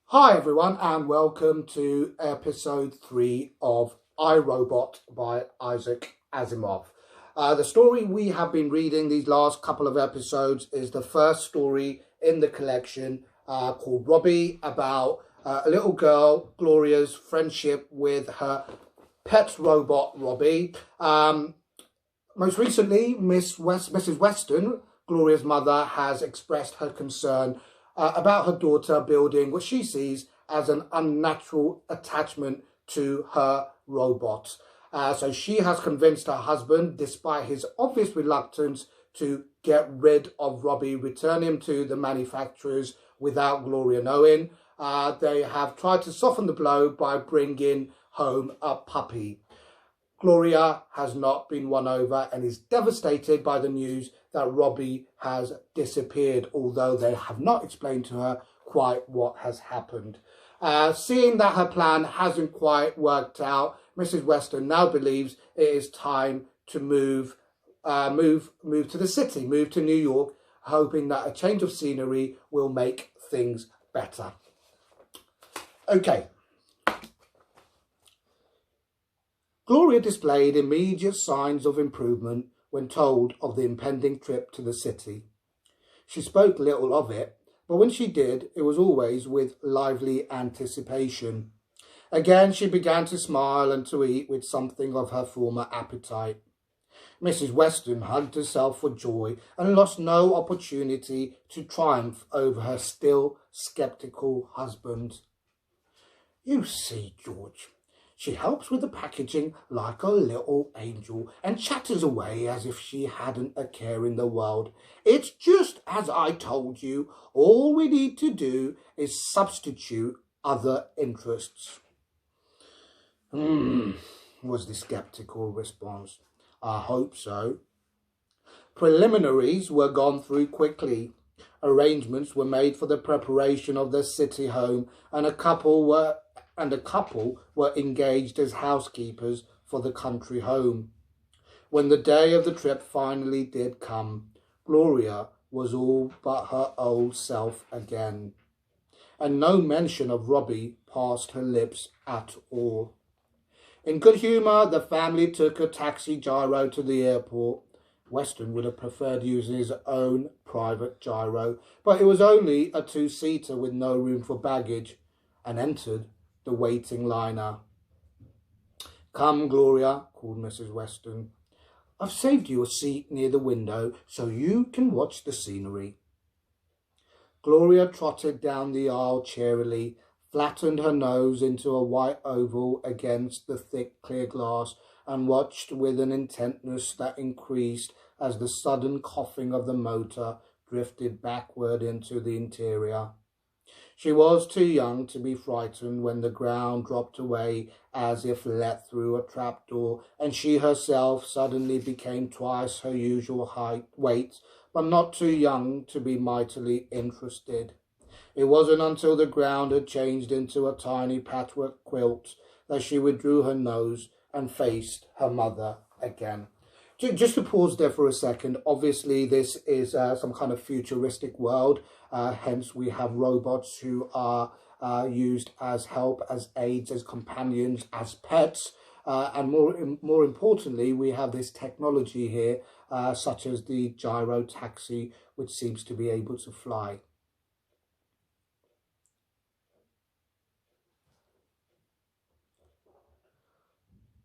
Hi everyone and welcome to episode 3 of I, Robot by Isaac Asimov. The story we have been reading these last couple of episodes is the first story in the collection called Robbie, about a little girl, Gloria's friendship with her pet robot Robbie. Most recently, Mrs. Weston, Gloria's mother, has expressed her concern about her daughter building what she sees as an unnatural attachment to her robot. So she has convinced her husband, despite his obvious reluctance, to get rid of Robbie, return him to the manufacturers without Gloria knowing. They have tried to soften the blow by bringing home a puppy. Gloria has not been won over and is devastated by the news that Robbie has disappeared, although they have not explained to her quite what has happened. Seeing that her plan hasn't quite worked out, Mrs. Weston now believes it is time to move to the city, move to New York, hoping that a change of scenery will make things better. Okay. Gloria displayed immediate signs of improvement when told of the impending trip to the city. She spoke little of it, but when she did, it was always with lively anticipation. Again, she began to smile and to eat with something of her former appetite. Mrs. Weston hugged herself for joy and lost no opportunity to triumph over her still sceptical husband. "You see, George, she helps with the packaging like a little angel and chatters away as if she hadn't a care in the world. It's just as I told you. All we need to do is substitute other interests." Was the sceptical response. "I hope so." Preliminaries were gone through quickly. Arrangements were made for the preparation of their city home, and a couple were engaged as housekeepers for the country home. When the day of the trip finally did come, Gloria was all but her old self again, and no mention of Robbie passed her lips at all. In good humour, the family took a taxi gyro to the airport. Weston would have preferred using his own private gyro, but it was only a two-seater with no room for baggage, and entered the waiting liner. "Come, Gloria," called Mrs. Weston. "I've saved you a seat near the window so you can watch the scenery." Gloria trotted down the aisle cheerily, flattened her nose into a white oval against the thick clear glass, and watched with an intentness that increased as the sudden coughing of the motor drifted backward into the interior. She was too young to be frightened when the ground dropped away as if let through a trapdoor, and she herself suddenly became twice her usual weight, but not too young to be mightily interested. It wasn't until the ground had changed into a tiny patchwork quilt that she withdrew her nose and faced her mother again. Just to pause there for a second, obviously this is some kind of futuristic world, hence we have robots who are used as help, as aides, as companions, as pets, and more importantly, we have this technology here, such as the gyro taxi, which seems to be able to fly.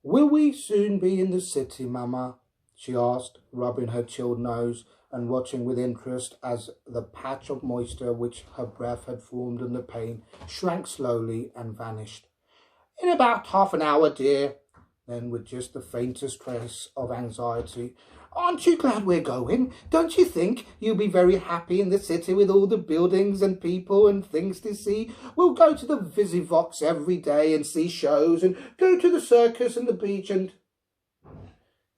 "Will we soon be in the city, Mama?" she asked, rubbing her chilled nose and watching with interest as the patch of moisture which her breath had formed on the pane shrank slowly and vanished. "In about half an hour, dear." Then, with just the faintest trace of anxiety, "Aren't you glad we're going? Don't you think you'll be very happy in the city with all the buildings and people and things to see? We'll go to the Visivox every day and see shows, and go to the circus and the beach and—"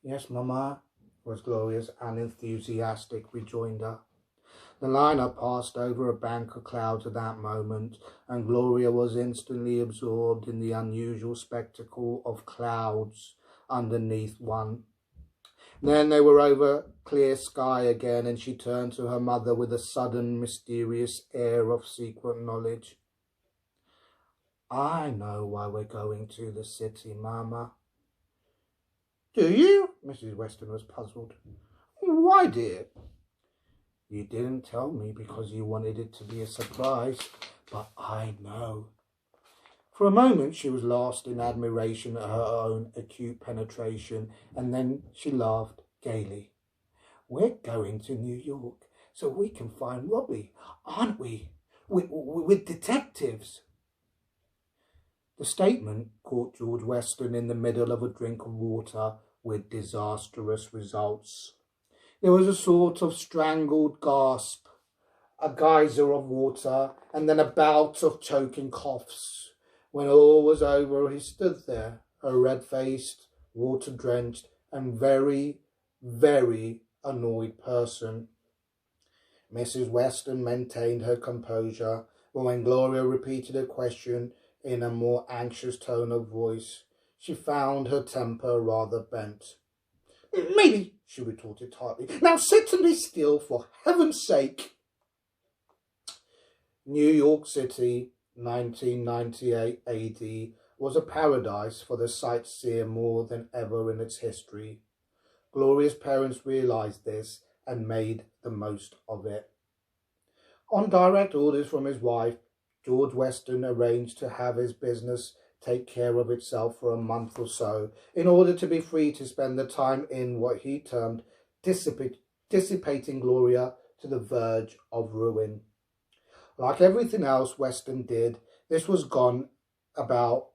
"Yes, Mamma," was Gloria's unenthusiastic rejoinder. The liner passed over a bank of clouds at that moment, and Gloria was instantly absorbed in the unusual spectacle of clouds underneath one. Then they were over clear sky again, and she turned to her mother with a sudden mysterious air of secret knowledge. I know why we're going to the city, Mama. Do you? Mrs. Weston was puzzled. Why, dear? You didn't tell me because you wanted it to be a surprise, but I know. For a moment she was lost in admiration at her own acute penetration, and then she laughed gaily. We're going to New York so we can find Robbie, aren't we? With detectives. The statement caught George Weston in the middle of a drink of water with disastrous results. There was a sort of strangled gasp, a geyser of water, and then a bout of choking coughs. When all was over, he stood there, a red-faced, water-drenched, and very, very annoyed person. Mrs. Weston maintained her composure, but when Gloria repeated a question in a more anxious tone of voice, she found her temper rather bent. Maybe, she retorted tartly. Now sit and be still, for heaven's sake. New York City, 1998 AD, was a paradise for the sightseer more than ever in its history. Gloria's parents realized this and made the most of it. On direct orders from his wife, George Weston arranged to have his business take care of itself for a month or so, in order to be free to spend the time in what he termed dissipating Gloria to the verge of ruin. Like everything else Weston did, this was gone about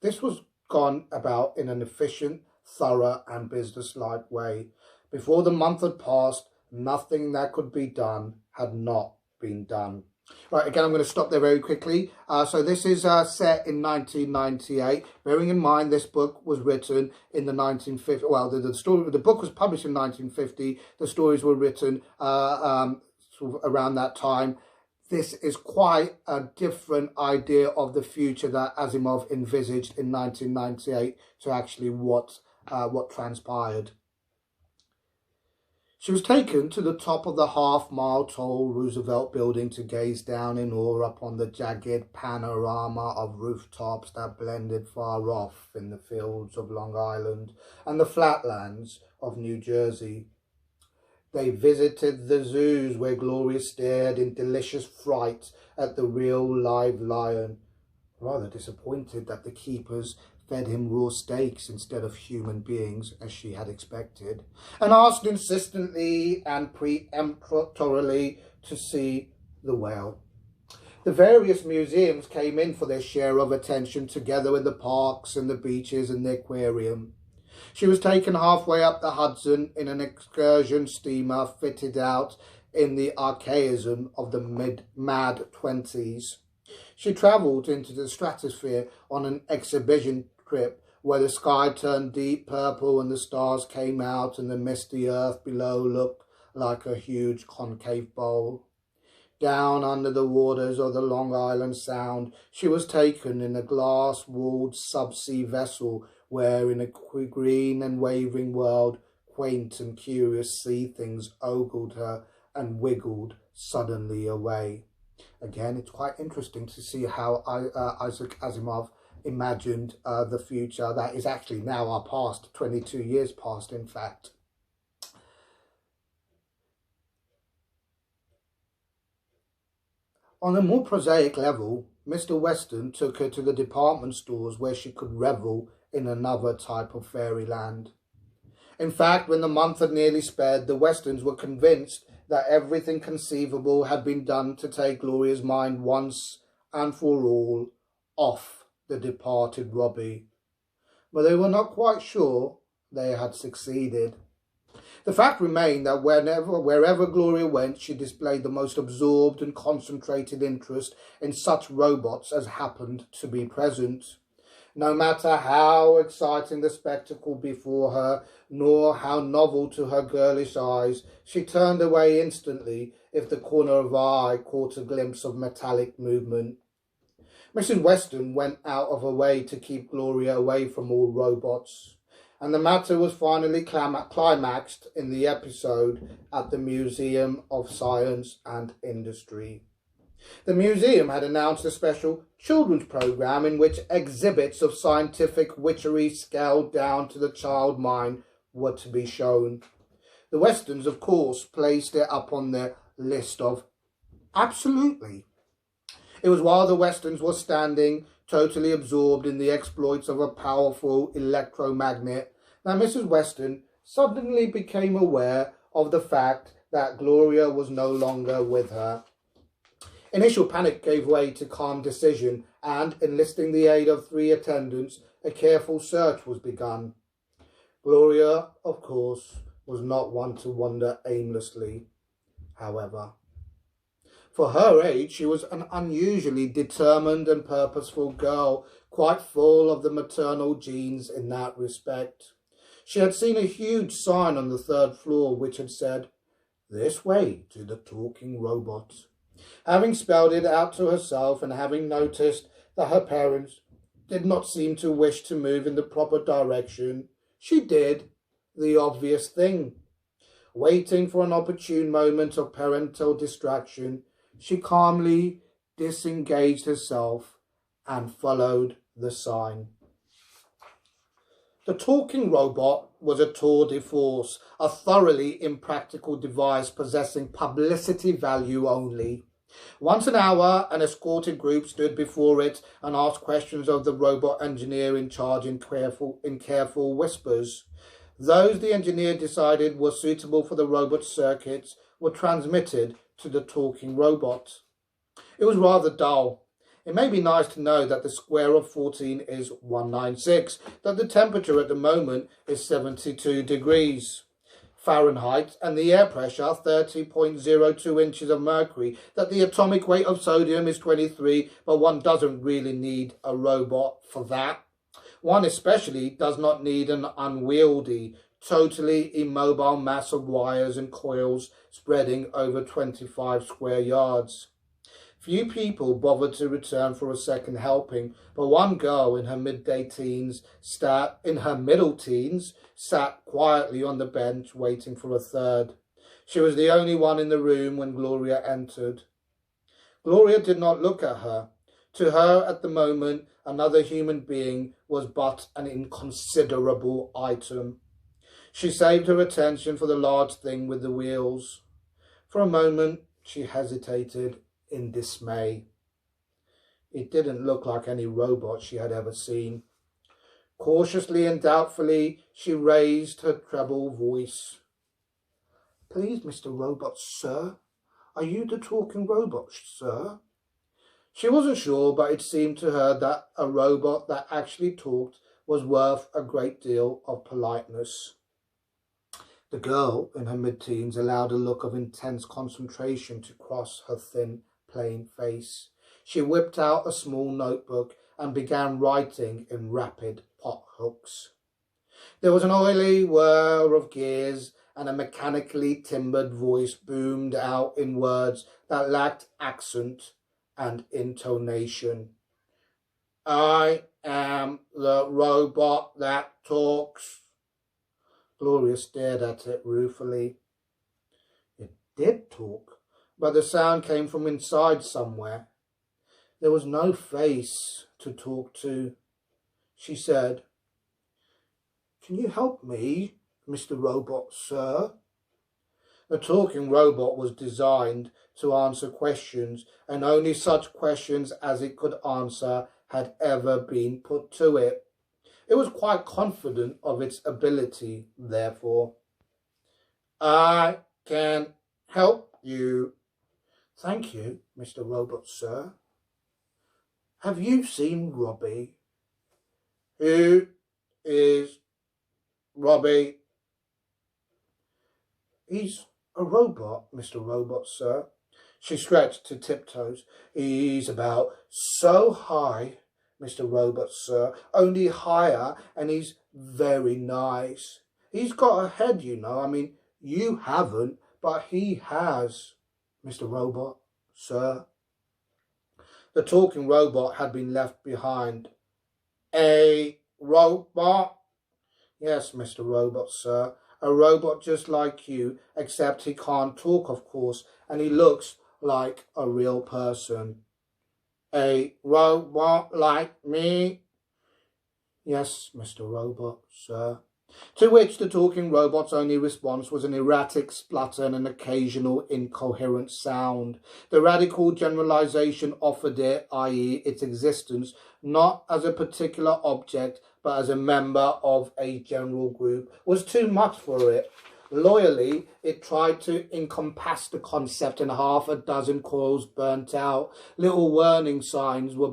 in an efficient, thorough and businesslike way. Before the month had passed, nothing that could be done had not been done. Right, again, I'm going to stop there very quickly. So this is set in 1998. Bearing in mind, this book was written in the 1950s. Well, the book was published in 1950. The stories were written sort of around that time. This is quite a different idea of the future that Asimov envisaged in 1998 to actually what transpired. She was taken to the top of the half-mile tall Roosevelt building to gaze down in awe upon the jagged panorama of rooftops that blended far off in the fields of Long Island and the flatlands of New Jersey. They visited the zoos where Gloria stared in delicious fright at the real live lion, rather disappointed that the keepers fed him raw steaks instead of human beings, as she had expected, and asked insistently and peremptorily to see the whale. The various museums came in for their share of attention, together with the parks and the beaches and the aquarium. She was taken halfway up the Hudson in an excursion steamer fitted out in the archaism of the mad-20s. She travelled into the stratosphere on an exhibition trip where the sky turned deep purple and the stars came out and the misty earth below looked like a huge concave bowl. Down under the waters of the Long Island Sound, she was taken in a glass-walled subsea vessel where, in a green and wavering world, quaint and curious sea things ogled her and wiggled suddenly away. Again, it's quite interesting to see how Isaac Asimov imagined the future that is actually now our past, 22 years past, in fact. On a more prosaic level, Mr. Weston took her to the department stores where she could revel in another type of fairyland. In fact, when the month had nearly sped, the Westons were convinced that everything conceivable had been done to take Gloria's mind once and for all off the departed Robbie. But they were not quite sure they had succeeded. The fact remained that wherever Gloria went, she displayed the most absorbed and concentrated interest in such robots as happened to be present. No matter how exciting the spectacle before her, nor how novel to her girlish eyes, she turned away instantly if the corner of her eye caught a glimpse of metallic movement. Mrs. Weston went out of her way to keep Gloria away from all robots, and the matter was finally climaxed in the episode at the Museum of Science and Industry. The museum had announced a special children's program in which exhibits of scientific witchery scaled down to the child mind were to be shown. The Westons, of course, placed it up on their list of absolutely. It was while the Westons were standing, totally absorbed in the exploits of a powerful electromagnet, that Mrs. Weston suddenly became aware of the fact that Gloria was no longer with her. Initial panic gave way to calm decision, and, enlisting the aid of 3 attendants, a careful search was begun. Gloria, of course, was not one to wander aimlessly, however. For her age, she was an unusually determined and purposeful girl, quite full of the maternal genes in that respect. She had seen a huge sign on the 3rd floor which had said, "This way to the talking robot." Having spelled it out to herself, and having noticed that her parents did not seem to wish to move in the proper direction, she did the obvious thing. Waiting for an opportune moment of parental distraction, she calmly disengaged herself and followed the sign. The talking robot was a tour de force, a thoroughly impractical device possessing publicity value only. Once an hour, an escorted group stood before it and asked questions of the robot engineer in charge in careful whispers. Those the engineer decided were suitable for the robot's circuits were transmitted to the talking robot. It was rather dull. It may be nice to know that the square of 14 is 196, that the temperature at the moment is 72 degrees Fahrenheit, and the air pressure 30.02 inches of mercury, that the atomic weight of sodium is 23, but one doesn't really need a robot for that. One especially does not need an unwieldy, totally immobile mass of wires and coils spreading over 25 square yards. Few people bothered to return for a second helping, but one girl in her middle teens sat quietly on the bench waiting for a third. She was the only one in the room when Gloria entered. Gloria did not look at her. To her, at the moment, another human being was but an inconsiderable item. She saved her attention for the large thing with the wheels. For a moment, she hesitated in dismay. It didn't look like any robot she had ever seen. Cautiously and doubtfully, she raised her treble voice. "Please, Mr. Robot, sir, are you the talking robot, sir?" She wasn't sure, but it seemed to her that a robot that actually talked was worth a great deal of politeness. The girl in her mid-teens allowed a look of intense concentration to cross her thin, plain face. She whipped out a small notebook and began writing in rapid pothooks. There was an oily whir of gears, and a mechanically timbered voice boomed out in words that lacked accent and intonation. "I am the robot that talks." Gloria stared at it ruefully. It did talk, but the sound came from inside somewhere. There was no face to talk to. She said, "Can you help me, Mr. Robot, sir?" The talking robot was designed to answer questions, and only such questions as it could answer had ever been put to it. It was quite confident of its ability, therefore. "I can help you." "Thank you, Mr. Robot, sir. Have you seen Robbie?" "Who is Robbie?" "He's a robot, Mr. Robot, sir." She stretched to tiptoes. "He's about so high, Mr. Robot, sir, only higher, and he's very nice. He's got a head, you know. I mean, you haven't, but he has, Mr. Robot, sir." The talking robot had been left behind. "A robot?" "Yes, Mr. Robot, sir. A robot just like you, except he can't talk, of course, and he looks like a real person. A robot like me? Yes, Mr. Robot, sir. To which the talking robot's only response was an erratic splutter and an occasional incoherent sound. The radical generalization offered it, i.e. its existence, not as a particular object, but as a member of a general group, was too much for it. Loyally, it tried to encompass the concept, and half a dozen coils burnt out. Little warning signs were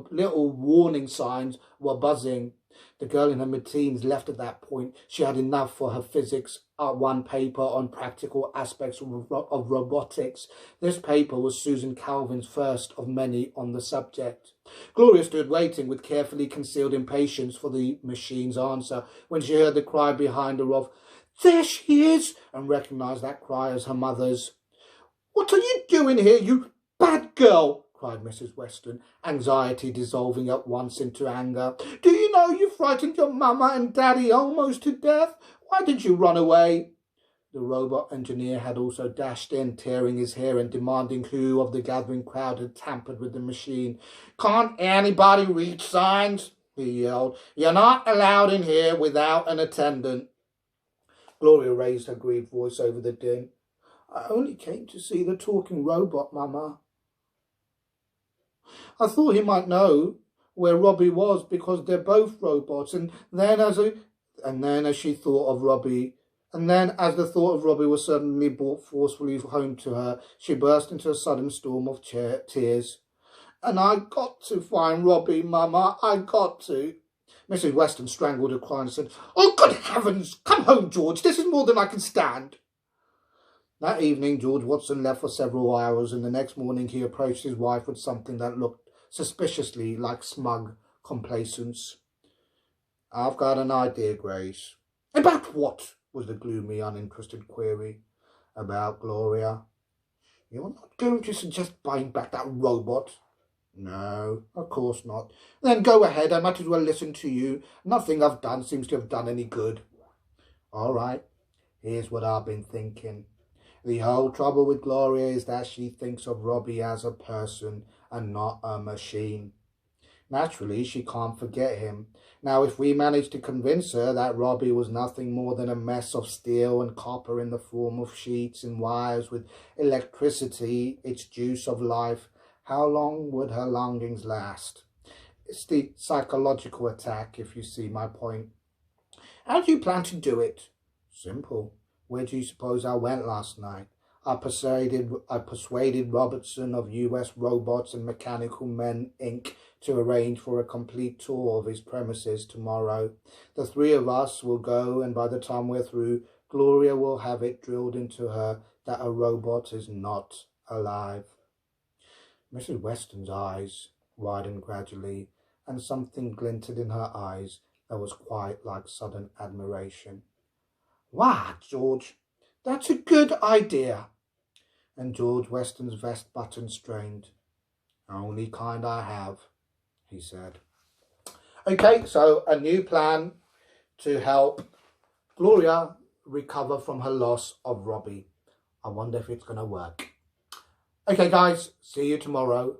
buzzing. The girl in her mid-teens left at that point. She had enough for her physics one paper on practical aspects of robotics. This paper was Susan Calvin's first of many on the subject. Gloria stood waiting with carefully concealed impatience for the machine's answer when she heard the cry behind her of, "There she is!" and recognised that cry as her mother's. "What are you doing here, you bad girl?" cried Mrs. Weston, anxiety dissolving at once into anger. "Do you know you frightened your mamma and daddy almost to death? Why did you run away?" The robot engineer had also dashed in, tearing his hair and demanding who of the gathering crowd had tampered with the machine. "Can't anybody read signs?" he yelled. "You're not allowed in here without an attendant." Gloria raised her grieved voice over the din. "I only came to see the talking robot, Mama. I thought he might know where Robbie was because they're both robots." And then as the thought of Robbie was suddenly brought forcefully home to her, she burst into a sudden storm of tears. "And I got to find Robbie, Mama. I got to." Mrs. Weston strangled her cry and said, "Oh, good heavens! Come home, George. This is more than I can stand." That evening, George Watson left for several hours, and the next morning he approached his wife with something that looked suspiciously like smug complacence. "I've got an idea, Grace." "About what?" was the gloomy, uninterested query. "About Gloria." "You're not going to suggest buying back that robot?" "No, of course not." "Then go ahead. I might as well listen to you. Nothing I've done seems to have done any good." "All right. Here's what I've been thinking. The whole trouble with Gloria is that she thinks of Robbie as a person and not a machine. Naturally, she can't forget him. Now, if we manage to convince her that Robbie was nothing more than a mess of steel and copper in the form of sheets and wires with electricity, its juice of life, how long would her longings last? It's the psychological attack, if you see my point." "How do you plan to do it?" "Simple. Where do you suppose I went last night? I persuaded Robertson of US Robots and Mechanical Men, Inc. to arrange for a complete tour of his premises tomorrow. The three of us will go, and by the time we're through, Gloria will have it drilled into her that a robot is not alive." Mrs. Weston's eyes widened gradually, and something glinted in her eyes that was quite like sudden admiration. "Why, George, that's a good idea." And George Weston's vest button strained. "Only kind I have," he said. Okay, so a new plan to help Gloria recover from her loss of Robbie. I wonder if it's going to work. Okay, guys, see you tomorrow.